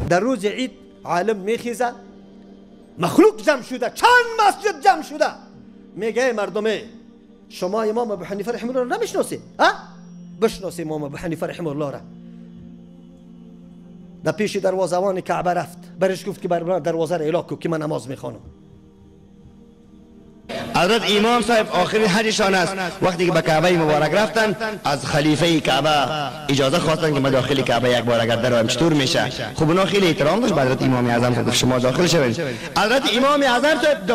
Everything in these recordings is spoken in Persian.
در روز عید عالم میخیزه، مخلوق جمع شده، چند مسجد جمع شده، میگه مردمه شما امام ابو حنیفه رحمه الله را نمیشناسید؟ بشناسی امام ابو حنیفه رحمه الله را. در پیش دروازه‌وان کعبه رفت، برش گفت که بر دروازه را اعلام کن که من نماز میخوانم. حضرت امام صاحب آخرین حجشان است، وقتی که به کعبه مبارک رفتن از خلیفه کعبه اجازه خواستن که مداخل کعبه یک بار اگر درایم چطور میشه. خب اونا خیلی احترام داشت به حضرت امام اعظم، گفت شما داخل شوید. حضرت امام اعظم صاحب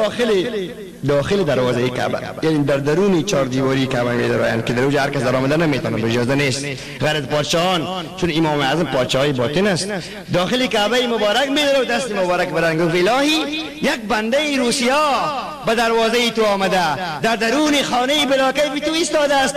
داخل دروازه کعبه، یعنی در درون چهار دیواری کعبه می‌دارن که در اونجا هر کس در آمدن نمیتونه، به اجازه نیست. غیر از پادشاهان، چون امام اعظم پادشاهی باطن است. داخل کعبه مبارک می‌داره و دست مبارک برن گفت الهی یک بنده روسیه به دروازه تو آمده، در درون خانه بلاکیف تو ایستاده است،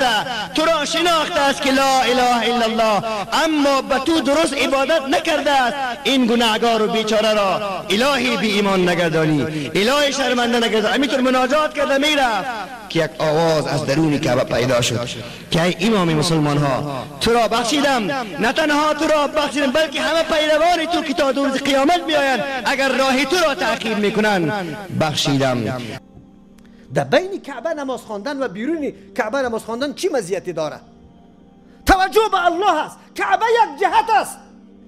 تو را شناخته است که لا اله الا الله، اما به تو درست عبادت نکرده است. این گناهگار و بیچاره را الهی بی ایمان نگردانی، الهی شرمنده نگردانی. همینطور مناجات کرده میرفت که یک آواز از درون کعبه پیدا شد که ای امام مسلمان ها، تو را بخشیدم، نه تنها تو را بخشیدم بلکه همه پیروان تو که تا روز قیامت میآیند اگر راه تو را تعقیب میکنن بخشیدم. در بین کعبه نماز خواندن و بیرون کعبه نماز خواندن چی مزیتی داره؟ توجه به الله است. کعبه یک جهت است.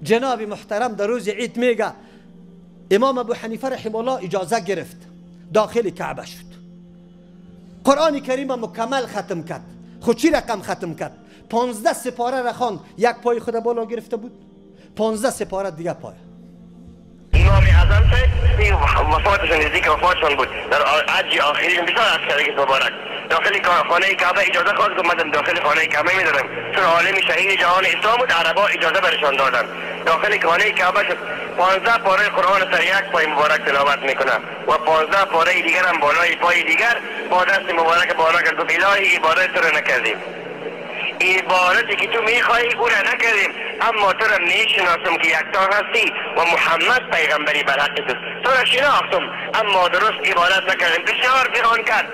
جناب محترم در روز عید میگه امام ابو حنیفه رحمه الله اجازه گرفت، داخل کعبه شد، قرآن کریم مکمل ختم کرد. خود چی رقم ختم کرد؟ 15 سپاره را خواند، یک پای خود بالا گرفته بود، 15 سپاره دیگه پای. امام اعظم صاحب وفاتشون نزدیک وفاتشون بود، در حج آخرین بسیار عسکری مبارک داخل خانه کعبه اجازه خواست که من داخل خانه کعبه میدارم، چون عالم شهید جهان اسلام بود، عربا اجازه برشان دادن. داخل خانه کعبه شد، 15 پاره قرآن سر یک پای مبارک تلاوت میکنه و 15 پاره دیگر هم بالای پای دیگر با دست مبارک بالا کرد. گفت الهی عبادت رو نکردیم، عبادتی که تو میخوایی او را نکردیم، اما تو را میشناسم که یکتا هستی و محمد پیغمبری بر حق تو، تو را شناختم اما درست عبادت نکردیم. بسیار فغان کرد،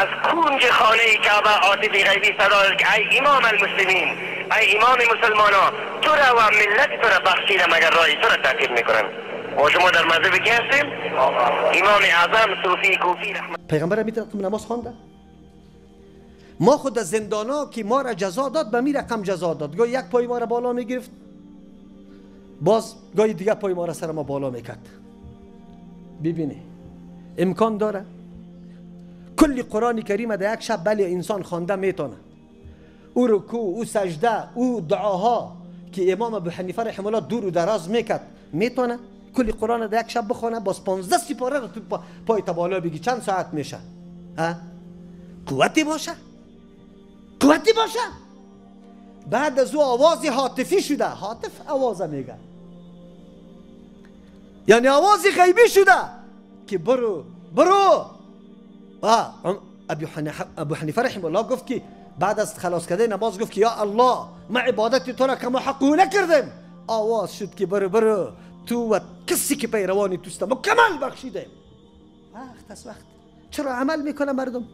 از کنج خانه کعبه آتش غیبی صدا داد که ای امام المسلمین، ای امام مسلمانان، تو را و ملت تو را بخشیدم اگر راهی تو را تعقیب میکنن. و شما در مذهب کی هستیم؟ امام اعظم صوفی کوفی رحمت. پیغمبر میتونم نماز خوانده؟ ما خود از زندانا که ما را جزا داد به می رقم جزا داد، گاهی یک پای ما را بالا می گرفت، باز گاهی دیگه پای ما را سر ما بالا می کرد. ببینی امکان داره کلی قرآن کریم در یک شب بله انسان خوانده میتونه، او رکوع، او سجده، او دعاها که امام ابو حنیفه رحمه الله دور و دراز میکرد میتونه کلی قرآن در یک شب بخونه، باز 15 سپاره رو تو پای تا بالا بگی چند ساعت میشه؟ قوتی باشه؟ قوتی باشه؟ بعد از او آواز هاتفی شده، هاتف آواز میگه، یعنی آواز غیبی شده که برو ابو حنیفه رحمه الله گفت که بعد از خلاص کردن نماز گفت که یا الله ما عبادت تو را کما حقو نکردیم. آواز شد که برو تو و کسی که پیروانی توست مکمل بخشیده. وقت چرا عمل میکنه مردم؟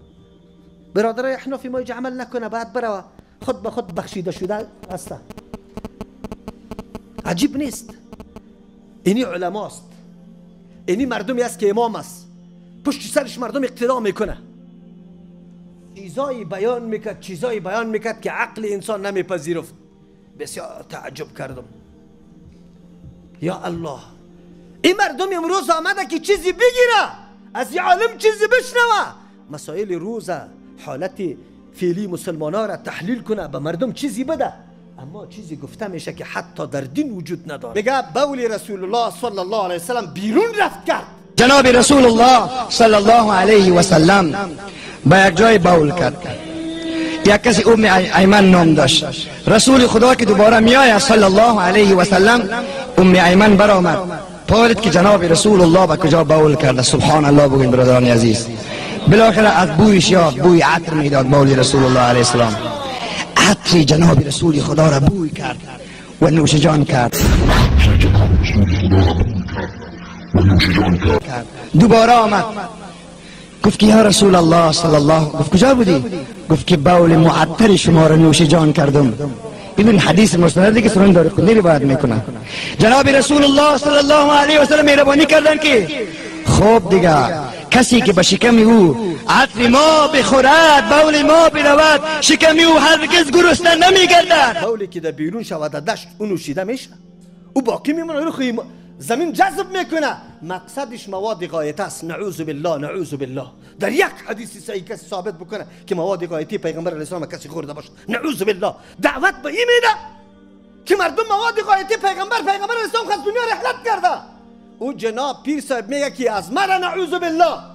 برادرای احنافی ما اینجا عمل نکنه بعد بره خود به خود بخشیده شده است. عجیب نیست. اینی علماست، اینی مردمی است که امام است، پشت سرش مردم اقتدا میکنه، چیزایی بیان میکرد که عقل انسان نمیپذیرفت. بسیار تعجب کردم. یا الله، این مردم امروز آمده که چیزی بگیره، از یه عالم چیزی بشنوه، مسائل روز حالت فعلی مسلمانان را تحلیل کنه، به مردم چیزی بده، اما چیزی گفته میشه که حتی در دین وجود نداره. بگه بول رسول الله صلی الله علیه وسلم بیرون رفت کرد. جناب رسول الله صلی الله علیه و سلم به یک جای بول کرد. یک کسی ام ایمن نام داشت. رسول خدا که دوباره میآید صلی الله علیه و سلم، ام ایمن برآمد، پرسید که جناب رسول الله به کجا بول کرده. سبحان الله بگوین برادران عزیز. بالاخره از بویش یا بوی عطر میداد بول رسول الله علیه السلام. عطر جناب رسول خدا را بوی کرد و نوش جان کرد. دوباره آمد گفت که یا رسول الله صلی الله، گفت کجا بودی؟ گفت که بول معطر شما را نوش جان کردم. بدون حدیث مستندی که سنن دارقطنی روایت میکنه. جناب رسول الله صلی الله علیه و سلم مهربانی کردن که خب دیگه کسی که به شکم او عطر ما بخورد، بول ما برود، شکم او هرگز گرسنه نمیگردد. بولی که در بیرون شود در دشت اون نوشیده میشه، او باقی میمونه، رو زمین جذب میکنه. مقصدش مواد غایطه است. نعوذ بالله نعوذ بالله. در یک حدیث صحیح کسی ثابت بکنه که مواد غایطی پیغمبر علیه السلام کسی خورده باشه، نعوذ بالله. دعوت به این میده که مردم مواد غایطی پیغمبر علیه السلام خواست دنیا رحلت کرده. او جناب پیر صاحب میگه که از مرا نعوذ بالله